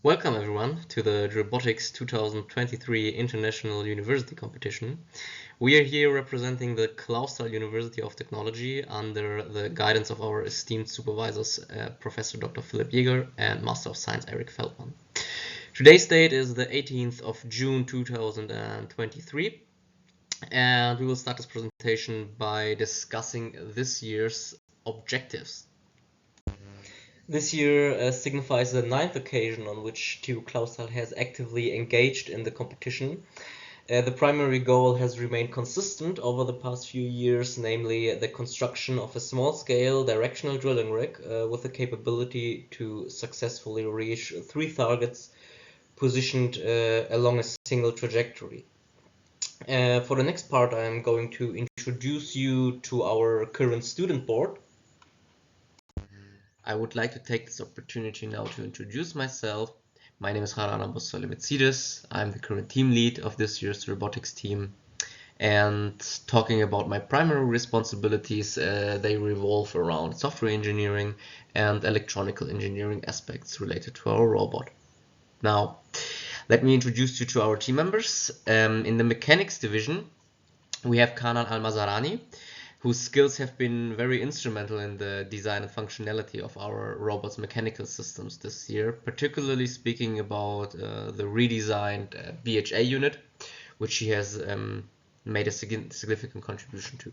Welcome everyone to the Robotics 2023 International University Competition. We are here representing the Clausthal University of Technology under the guidance of our esteemed supervisors, Professor Dr. Philipp Jäger and Master of Science Eric Feldman. Today's date is the 18th of June 2023, and we will start this presentation by discussing this year's objectives. This year signifies the 9th occasion on which TU Clausthal has actively engaged in the competition. The primary goal has remained consistent over the past few years, namely the construction of a small-scale directional drilling rig with the capability to successfully reach 3 targets positioned along a single trajectory. For the next part, I am going to introduce you to our current student board. I would like to take this opportunity now to introduce myself. My name is Harana Bossolemetsidis. I'm the current team lead of this year's robotics team. And talking about my primary responsibilities, they revolve around software engineering and electronical engineering aspects related to our robot. Now, let me introduce you to our team members. In the mechanics division, we have Kanan Al-Mazarani, whose skills have been very instrumental in the design and functionality of our robot's mechanical systems this year, particularly speaking about the redesigned BHA unit, which he has made a significant contribution to.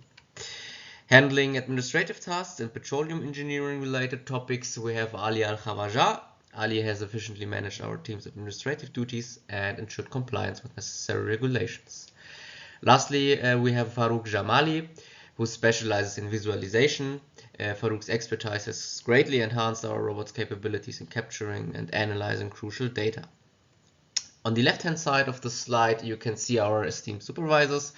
Handling administrative tasks and petroleum engineering related topics, we have Ali Al-Khawaja. Ali has efficiently managed our team's administrative duties and ensured compliance with necessary regulations. Lastly, we have Farouk Jamali, who specializes in visualization. Farouk's expertise has greatly enhanced our robot's capabilities in capturing and analyzing crucial data. On the left-hand side of the slide, you can see our esteemed supervisors.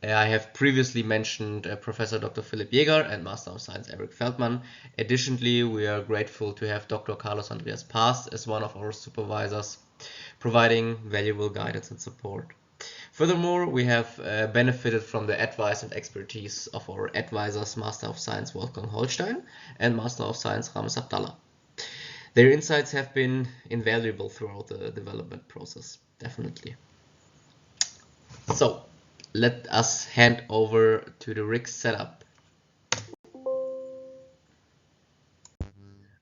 I have previously mentioned Professor Dr. Philipp Jäger and Master of Science Eric Feldman. Additionally, we are grateful to have Dr. Carlos Andreas Paz as one of our supervisors, providing valuable guidance and support. Furthermore, we have benefited from the advice and expertise of our advisors, Master of Science Wolfgang Holstein and Master of Science Rames Abdallah. Their insights have been invaluable throughout the development process, definitely. So, let us hand over to the rig setup.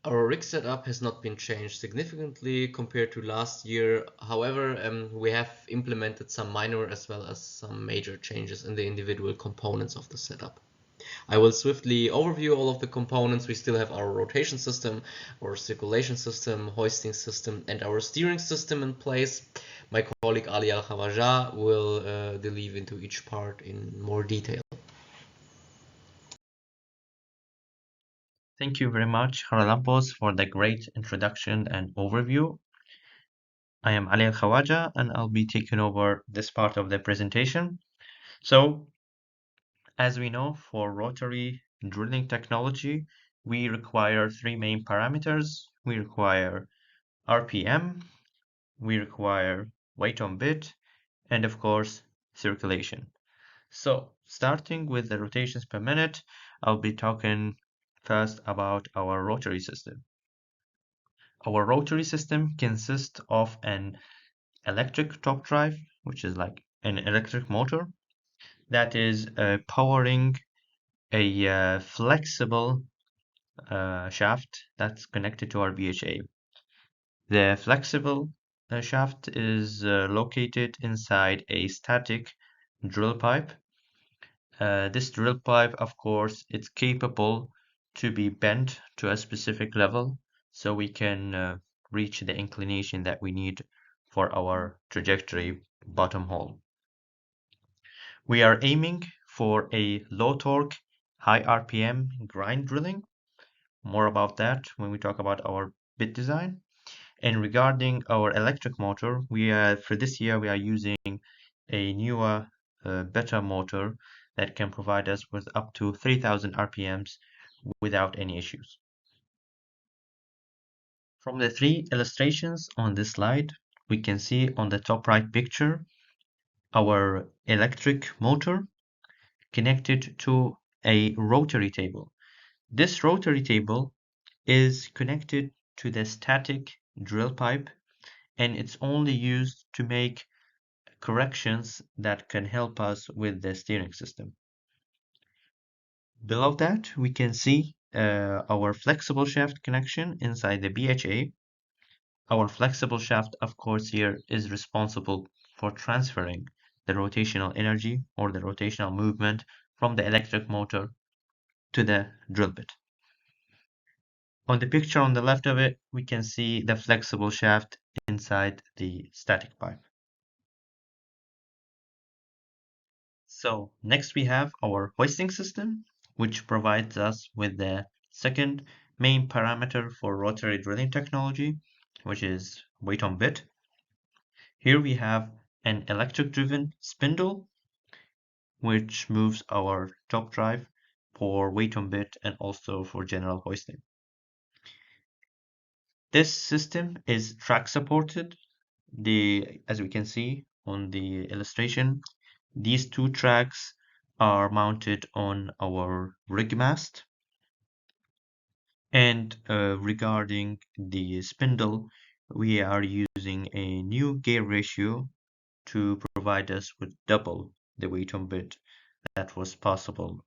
Our rig setup has not been changed significantly compared to last year. However, we have implemented some minor as well as some major changes in the individual components of the setup. I will swiftly overview all of the components. We still have our rotation system, our circulation system, hoisting system, and our steering system in place. My colleague Ali Al-Khawaja will delve into each part in more detail. Thank you very much, Haralampos, for the great introduction and overview. I am Ali Al-Khawaja, and I'll be taking over this part of the presentation. So, as we know, for rotary drilling technology, we require three main parameters. We require RPM, we require weight on bit, and of course, circulation. So, starting with the rotations per minute, I'll be talking first about our rotary system. Our rotary system consists of an electric top drive, which is like an electric motor that is powering a flexible shaft that's connected to our BHA. The flexible shaft is located inside a static drill pipe. This drill pipe, of course, it's capable to be bent to a specific level so we can reach the inclination that we need for our trajectory bottom hole. We are aiming for a low torque, high RPM grind drilling. More about that when we talk about our bit design. And regarding our electric motor, for this year we are using a newer, better motor that can provide us with up to 3000 RPMs without any issues. From the three illustrations on this slide, we can see on the top right picture our electric motor connected to a rotary table. This rotary table is connected to the static drill pipe and it's only used to make corrections that can help us with the steering system. Below that, we can see our flexible shaft connection inside the BHA. Our flexible shaft, of course, here is responsible for transferring the rotational energy or the rotational movement from the electric motor to the drill bit. On the picture on the left of it, we can see the flexible shaft inside the static pipe. So next we have our hoisting system, which provides us with the second main parameter for rotary drilling technology, which is weight on bit. Here we have an electric-driven spindle, which moves our top drive for weight on bit and also for general hoisting. This system is track supported. As we can see on the illustration, these two tracks are mounted on our rig mast. And regarding the spindle, we are using a new gear ratio to provide us with double the weight on bit that was possible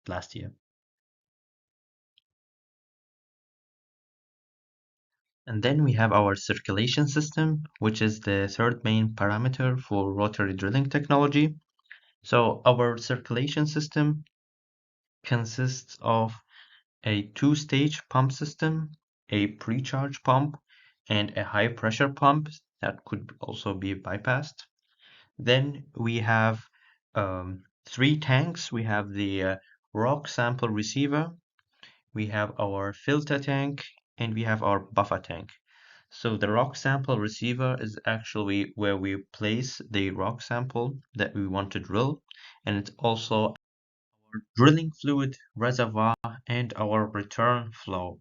last year. And then we have our circulation system, which is the third main parameter for rotary drilling technology. So our circulation system consists of a two-stage pump system, a pre-charge pump, and a high-pressure pump that could also be bypassed. Then we have three tanks. We have the rock sample receiver, we have our filter tank, and we have our buffer tank. So the rock sample receiver is actually where we place the rock sample that we want to drill, and it's also our drilling fluid reservoir and our return flow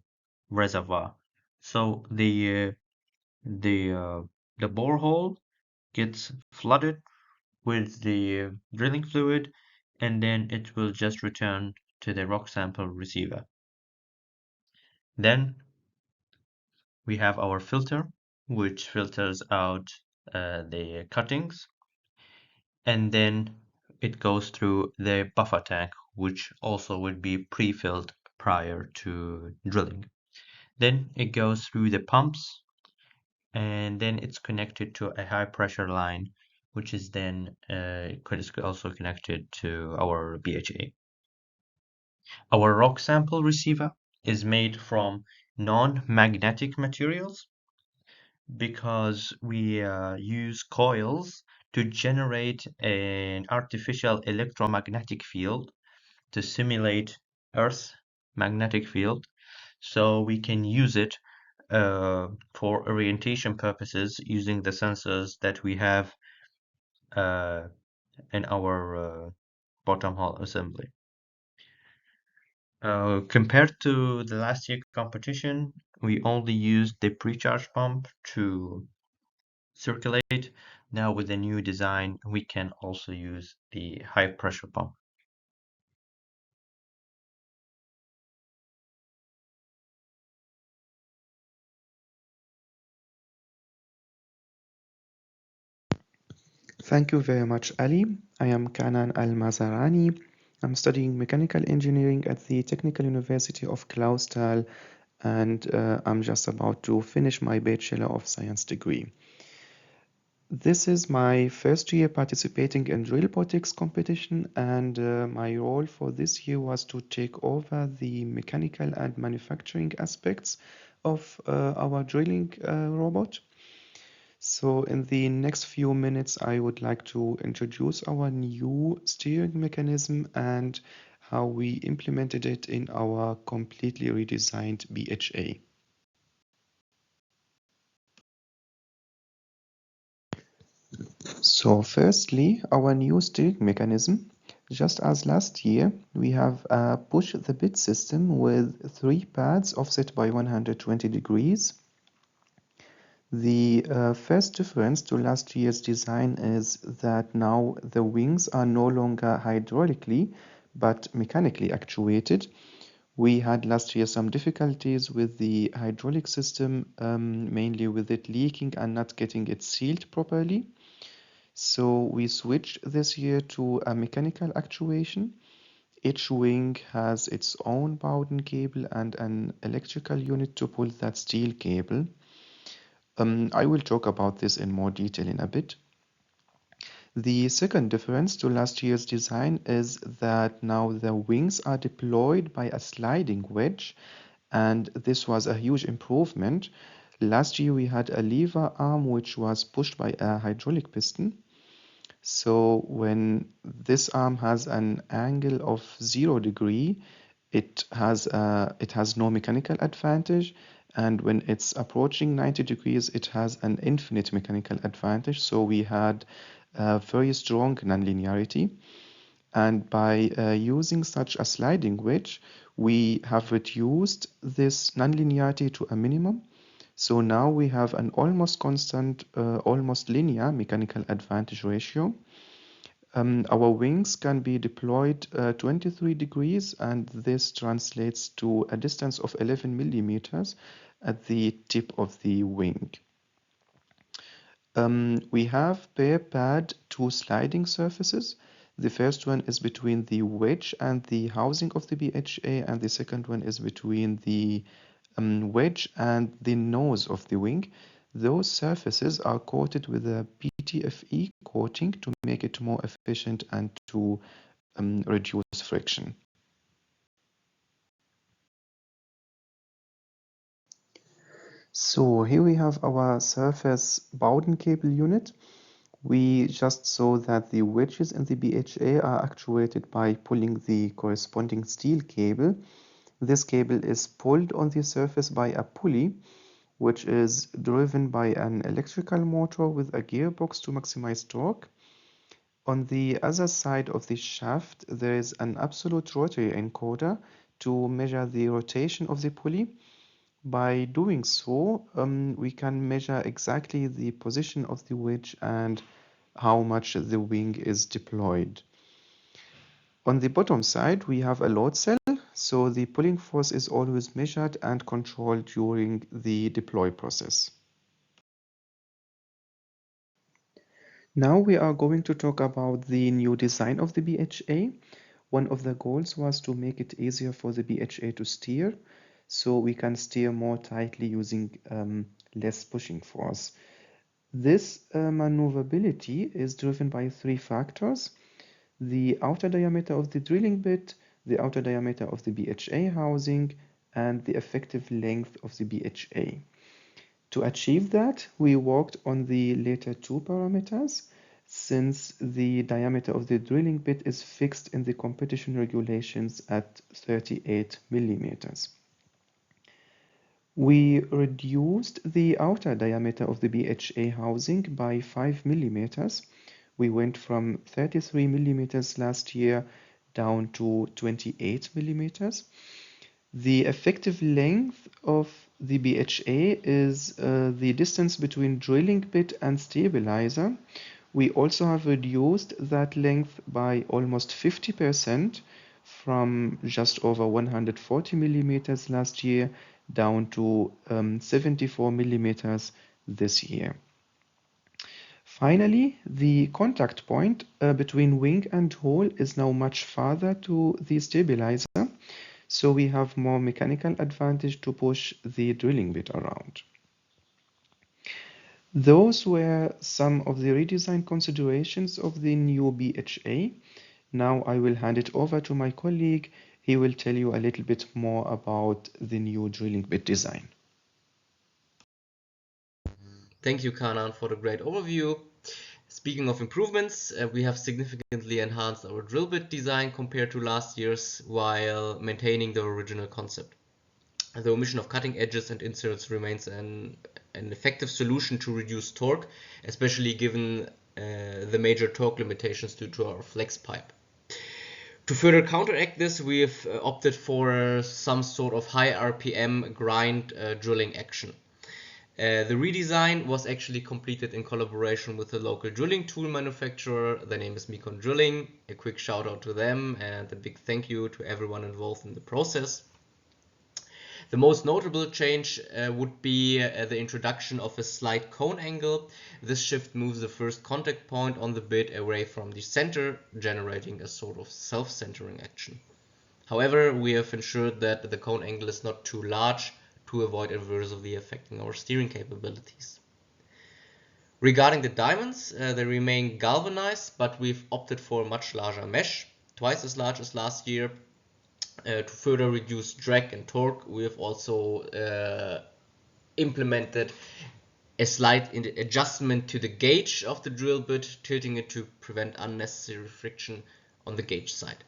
reservoir. So the borehole gets flooded with the drilling fluid, and then it will just return to the rock sample receiver. Then we have our filter, which filters out the cuttings, and then it goes through the buffer tank, which also would be pre-filled prior to drilling. Then it goes through the pumps, and then it's connected to a high pressure line, which is then also connected to our BHA. Our rock sample receiver is made from non-magnetic materials because we use coils to generate an artificial electromagnetic field to simulate Earth's magnetic field, so we can use it for orientation purposes using the sensors that we have in our bottom hull assembly. Compared to the last year competition, we only used the pre-charge pump to circulate. Now with the new design, we can also use the high pressure pump. Thank you very much, Ali. I am Kanan Al-Mazarani. I'm studying mechanical engineering at the Technical University of Clausthal, and I'm just about to finish my Bachelor of Science degree. This is my first year participating in drill robotics competition, and my role for this year was to take over the mechanical and manufacturing aspects of our drilling robot. So in the next few minutes, I would like to introduce our new steering mechanism and how we implemented it in our completely redesigned BHA. So firstly, our new steering mechanism. Just as last year, we have a push the bit system with 3 pads offset by 120 degrees. The first difference to last year's design is that now the wings are no longer hydraulically but mechanically actuated, We had last year some difficulties with the hydraulic system, mainly with it leaking and not getting it sealed properly. So we switched this year to a mechanical actuation. Each wing has its own Bowden cable and an electrical unit to pull that steel cable. I will talk about this in more detail in a bit. The second difference to last year's design is that now the wings are deployed by a sliding wedge, and this was a huge improvement. Last year we had a lever arm which was pushed by a hydraulic piston. So when this arm has an angle of 0 degree, it has no mechanical advantage, and when it's approaching 90 degrees, it has an infinite mechanical advantage. So we had very strong nonlinearity, and by using such a sliding wedge, we have reduced this nonlinearity to a minimum. So now we have an almost constant, almost linear mechanical advantage ratio. Our wings can be deployed 23 degrees, and this translates to a distance of 11 millimeters at the tip of the wing. We have pair-pad two sliding surfaces. The first one is between the wedge and the housing of the BHA, and the second one is between the wedge and the nose of the wing. Those surfaces are coated with a PTFE coating to make it more efficient and to reduce friction. So here we have our surface Bowden cable unit. We just saw that the wedges in the BHA are actuated by pulling the corresponding steel cable. This cable is pulled on the surface by a pulley, which is driven by an electrical motor with a gearbox to maximize torque. On the other side of the shaft, there is an absolute rotary encoder to measure the rotation of the pulley. By doing so, we can measure exactly the position of the wedge and how much the wing is deployed. On the bottom side, we have a load cell, so the pulling force is always measured and controlled during the deploy process. Now we are going to talk about the new design of the BHA. One of the goals was to make it easier for the BHA to steer, so we can steer more tightly using less pushing force. This maneuverability is driven by three factors: the outer diameter of the drilling bit, the outer diameter of the BHA housing, and the effective length of the BHA. To achieve that, we worked on the later two parameters, since the diameter of the drilling bit is fixed in the competition regulations at 38 millimeters. We reduced the outer diameter of the BHA housing by 5 millimeters. We went from 33 millimeters last year down to 28 millimeters. The effective length of the BHA is the distance between drilling bit and stabilizer. We also have reduced that length by almost 50%, from just over 140 millimeters last year down to 74 millimeters this year. Finally, the contact point between wing and hull is now much farther to the stabilizer, so we have more mechanical advantage to push the drilling bit around. Those were some of the redesign considerations of the new BHA. Now I will hand it over to my colleague. He will tell you a little bit more about the new drilling bit design. Thank you, Kanan, for the great overview. Speaking of improvements, we have significantly enhanced our drill bit design compared to last year's while maintaining the original concept. The omission of cutting edges and inserts remains an effective solution to reduce torque, especially given the major torque limitations due to our flex pipe. To further counteract this, we've opted for some sort of high RPM grind drilling action. The redesign was actually completed in collaboration with a local drilling tool manufacturer. The name is Micon Drilling. A quick shout out to them and a big thank you to everyone involved in the process. The most notable change would be the introduction of a slight cone angle. This shift moves the first contact point on the bit away from the center, generating a sort of self-centering action. However, we have ensured that the cone angle is not too large to avoid adversely affecting our steering capabilities. Regarding the diamonds, they remain galvanized, but we've opted for a much larger mesh, twice as large as last year. To further reduce drag and torque, we have also implemented a slight adjustment to the gauge of the drill bit, tilting it to prevent unnecessary friction on the gauge side.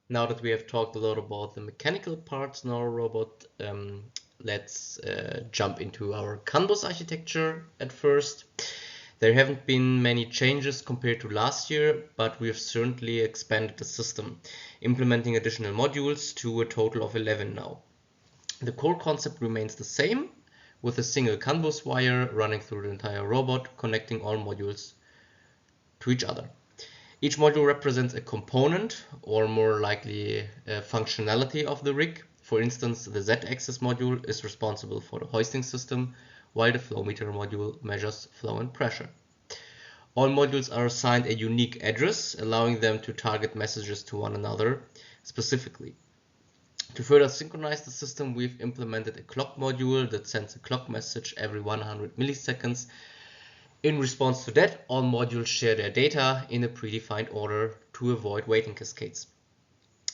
Now that we have talked a lot about the mechanical parts in our robot, let's jump into our CAN bus architecture at first. There haven't been many changes compared to last year, but we have certainly expanded the system, implementing additional modules to a total of 11 now. The core concept remains the same, with a single CAN bus wire running through the entire robot, connecting all modules to each other. Each module represents a component, or more likely a functionality of the rig. For instance, the Z-axis module is responsible for the hoisting system, while the flow meter module measures flow and pressure. All modules are assigned a unique address, allowing them to target messages to one another specifically. To further synchronize the system, we've implemented a clock module that sends a clock message every 100 milliseconds. In response to that, all modules share their data in a predefined order to avoid waiting cascades,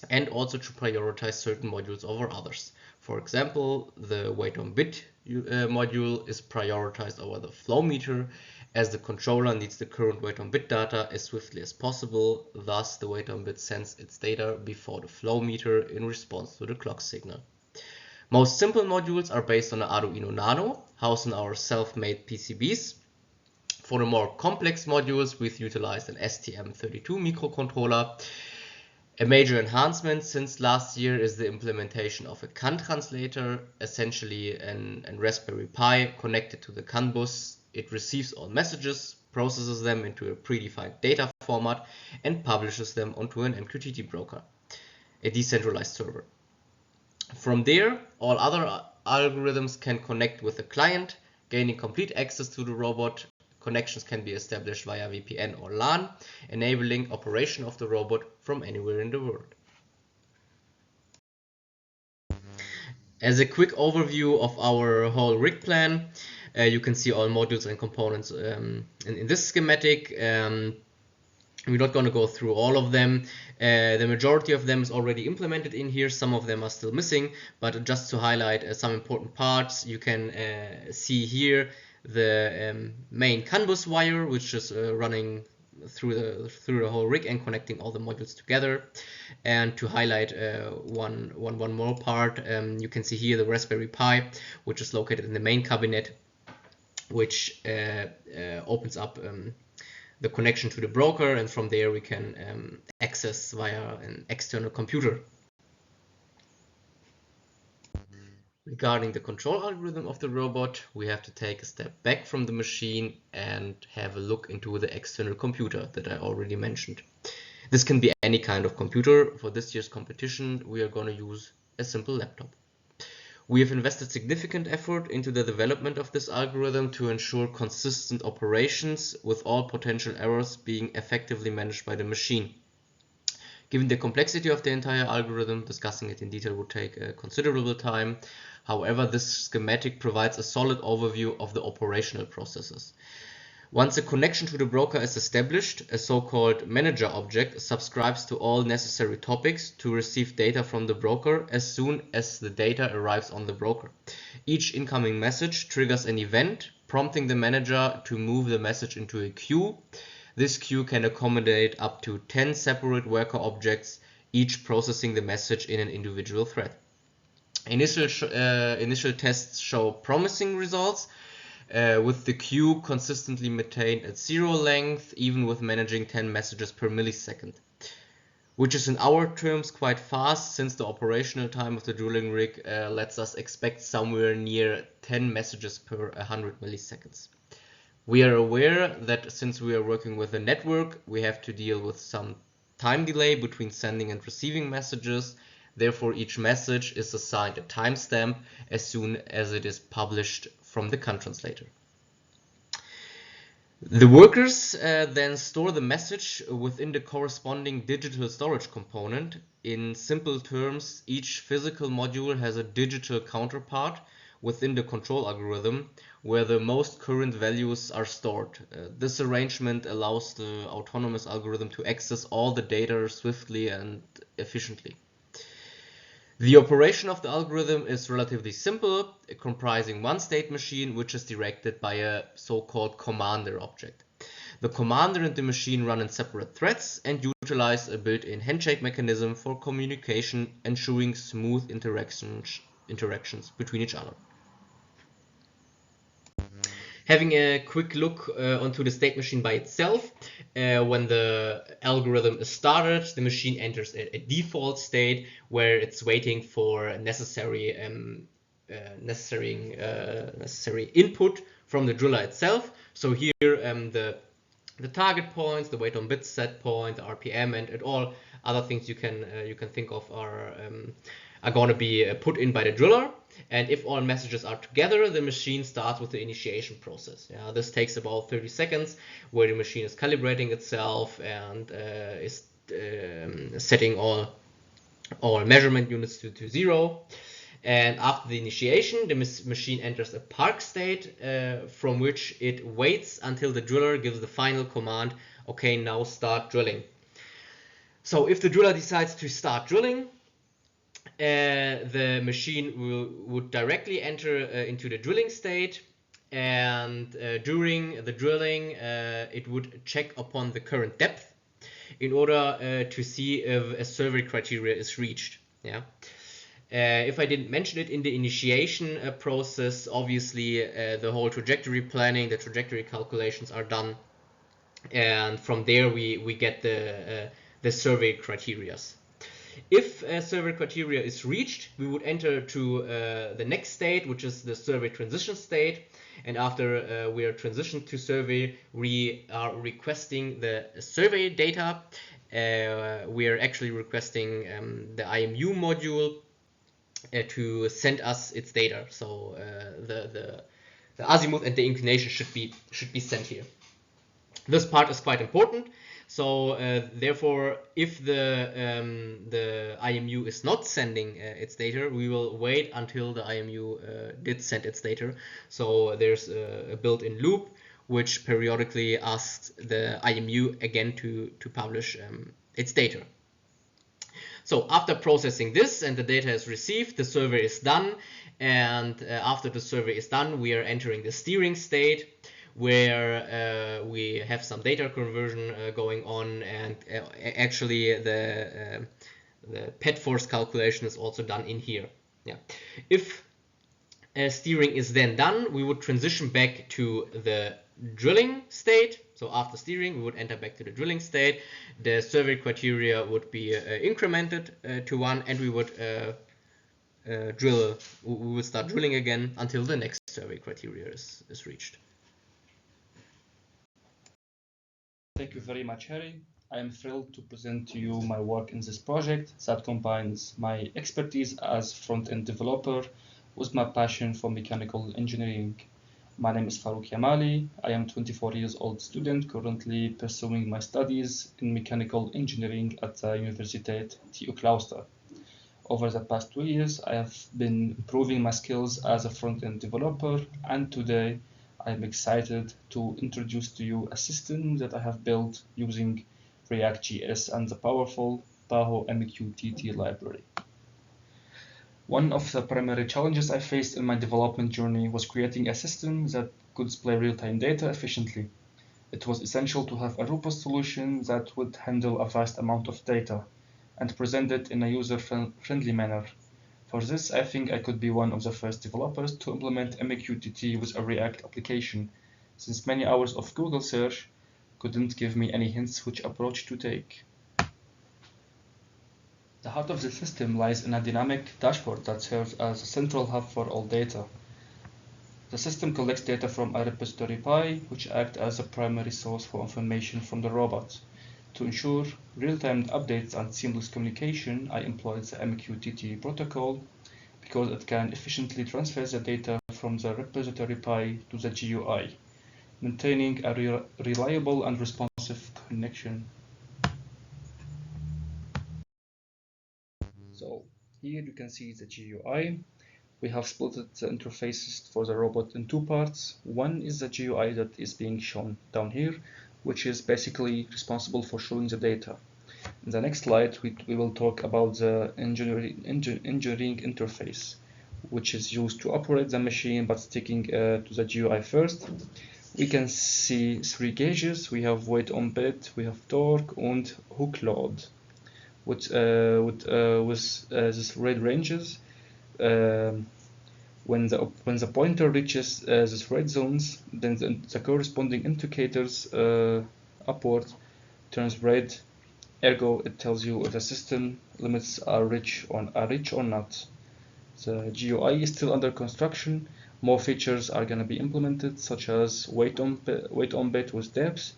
and also to prioritize certain modules over others. For example, the wait on bit module is prioritized over the flow meter, as the controller needs the current wait on bit data as swiftly as possible. Thus, the wait on bit sends its data before the flow meter in response to the clock signal. Most simple modules are based on an Arduino Nano, housed in our self-made PCBs. For the more complex modules, we've utilized an STM32 microcontroller. A major enhancement since last year is the implementation of a CAN translator, essentially an Raspberry Pi connected to the CAN bus. It receives all messages, processes them into a predefined data format, and publishes them onto an MQTT broker, a decentralized server. From there, all other algorithms can connect with the client, gaining complete access to the robot. Connections can be established via VPN or LAN, enabling operation of the robot from anywhere in the world. As a quick overview of our whole rig plan, you can see all modules and components in this schematic. We're not going to go through all of them. The majority of them is already implemented in here. Some of them are still missing, but just to highlight some important parts, you can see here the main CAN bus wire, which is running through the whole rig and connecting all the modules together. And to highlight one more part, you can see here the Raspberry Pi, which is located in the main cabinet, which opens up the connection to the broker, and from there we can access via an external computer. Regarding the control algorithm of the robot, we have to take a step back from the machine and have a look into the external computer that I already mentioned. This can be any kind of computer. For this year's competition, we are going to use a simple laptop. We have invested significant effort into the development of this algorithm to ensure consistent operations, with all potential errors being effectively managed by the machine. Given the complexity of the entire algorithm, discussing it in detail would take a considerable time. However, this schematic provides a solid overview of the operational processes. Once a connection to the broker is established, a so-called manager object subscribes to all necessary topics to receive data from the broker as soon as the data arrives on the broker. Each incoming message triggers an event, prompting the manager to move the message into a queue. This queue can accommodate up to 10 separate worker objects, each processing the message in an individual thread. Initial tests show promising results, with the queue consistently maintained at 0 length, even with managing 10 messages per millisecond, which is in our terms quite fast, since the operational time of the drilling rig lets us expect somewhere near 10 messages per 100 milliseconds. We are aware that since we are working with a network, we have to deal with some time delay between sending and receiving messages, Therefore, each message is assigned a timestamp as soon as it is published from the CAN translator. The workers then store the message within the corresponding digital storage component. In simple terms, each physical module has a digital counterpart within the control algorithm where the most current values are stored. This arrangement allows the autonomous algorithm to access all the data swiftly and efficiently. The operation of the algorithm is relatively simple, comprising one state machine which is directed by a so-called commander object. The commander and the machine run in separate threads and utilize a built-in handshake mechanism for communication, ensuring smooth interactions between each other. Having a quick look onto the state machine by itself, when the algorithm is started, the machine enters a default state where it's waiting for necessary input from the driller itself. So here the target points, the wait on bits set point, the RPM, and all other things you can think of are going to be put in by the driller. And if all messages are together, the machine starts with the initiation process. Yeah, this takes about 30 seconds, where the machine is calibrating itself and is setting all measurement units to 0. And after the initiation, the machine enters a park state from which it waits until the driller gives the final command, okay, now start drilling. So if the driller decides to start drilling, the machine would directly enter into the drilling state, and during the drilling it would check upon the current depth in order to see if a survey criteria is reached. Yeah. If I didn't mention it in the initiation process, obviously the whole trajectory planning, the trajectory calculations are done, and from there we get the survey criteria. If a survey criteria is reached, we would enter to the next state, which is the survey transition state. And after we are transitioned to survey, we are requesting the survey data. We are actually requesting the IMU module to send us its data. So the azimuth and the inclination should be sent here. This part is quite important. So therefore, if the IMU is not sending its data, we will wait until the IMU did send its data. So there's a built-in loop which periodically asks the IMU again to publish its data. So after processing this and the data is received, the survey is done. And after the survey is done, we are entering the steering state, where we have some data conversion going on, and actually the pet force calculation is also done in here. Yeah. If steering is then done, we would transition back to the drilling state. So after steering, we would enter back to the drilling state. The survey criteria would be incremented to 1, and we would we would start drilling again until the next survey criteria is reached. Thank you very much, Harry. I am thrilled to present to you my work in this project that combines my expertise as front-end developer with my passion for mechanical engineering. My name is Farouk Yamali. I am a 24 years old student currently pursuing my studies in mechanical engineering at the Universität TU Clausthal. Over the past 2 years, I have been improving my skills as a front-end developer, and today I am excited to introduce to you a system that I have built using React.js and the powerful Tahoe MQTT library. One of the primary challenges I faced in my development journey was creating a system that could display real-time data efficiently. It was essential to have a robust solution that would handle a vast amount of data and present it in a user-friendly manner. For this, I think I could be one of the first developers to implement MQTT with a React application, since many hours of Google search couldn't give me any hints which approach to take. The heart of the system lies in a dynamic dashboard that serves as a central hub for all data. The system collects data from a repository Pi, which acts as a primary source for information from the robot. To ensure real-time updates and seamless communication, I employed the MQTT protocol because it can efficiently transfer the data from the repository PI to the GUI, maintaining a reliable and responsive connection. So here you can see the GUI. We have split the interfaces for the robot in two parts. One is the GUI that is being shown down here, which is basically responsible for showing the data. In the next slide, we will talk about the engineering interface, which is used to operate the machine, but sticking to the GUI first. We can see three gauges. We have weight on bed, we have torque, and hook load. With these red ranges, when the pointer reaches these red zones, then the corresponding indicators upward turns red. Ergo, it tells you if the system limits are rich or not. The GUI is still under construction. More features are going to be implemented, such as weight on bit with depth,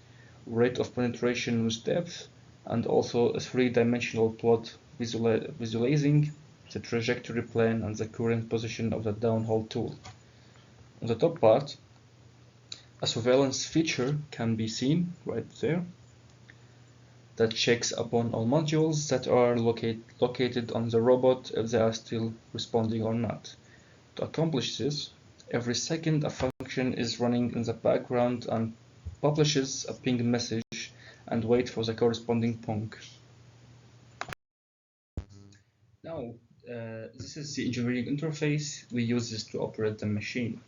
rate of penetration with depth, and also a three-dimensional plot visualizing the trajectory plane and the current position of the downhole tool. On the top part, a surveillance feature can be seen right there that checks upon all modules that are located on the robot if they are still responding or not. To accomplish this, every second a function is running in the background and publishes a ping message and wait for the corresponding pong. Now, this is the engineering interface. We use this to operate the machine.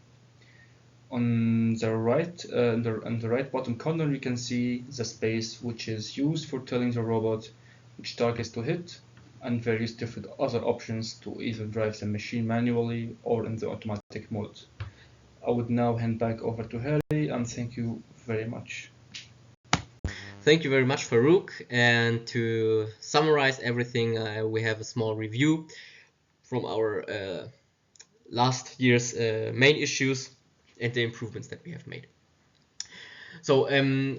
On the right, in the right bottom corner, you can see the space which is used for telling the robot which targets to hit, and various different other options to either drive the machine manually or in the automatic mode. I would now hand back over to Harry, and thank you very much. Thank you very much, Farouk. And to summarize everything, we have a small review from our last year's main issues and the improvements that we have made. So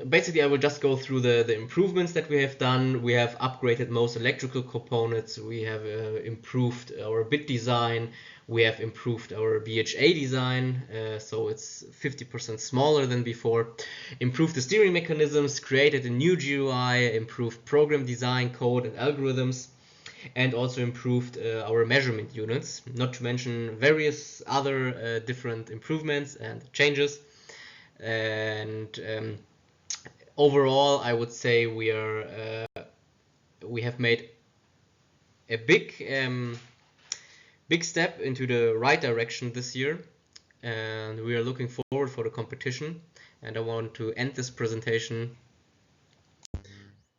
basically, I will just go through the improvements that we have done. We have upgraded most electrical components. We have improved our bit design. We have improved our BHA design, so it's 50% smaller than before. Improved the steering mechanisms, created a new GUI, improved program design, code, and algorithms, and also improved our measurement units, not to mention various other different improvements and changes. And overall, I would say we have made a big step into the right direction this year, and we are looking forward for the competition. And I want to end this presentation,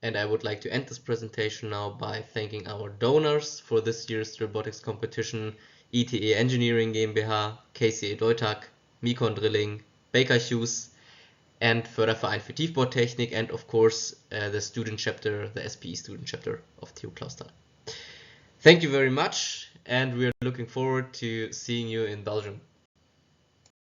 and I would like to end this presentation now by thanking our donors for this year's robotics competition: ETE Engineering GmbH, KCE Deutag, Mikon Drilling, Baker Hughes, and Förderverein für Tiefbautechnik, and of course the student chapter, the SPE student chapter of TU Clausthal. Thank you very much, and we are looking forward to seeing you in Belgium.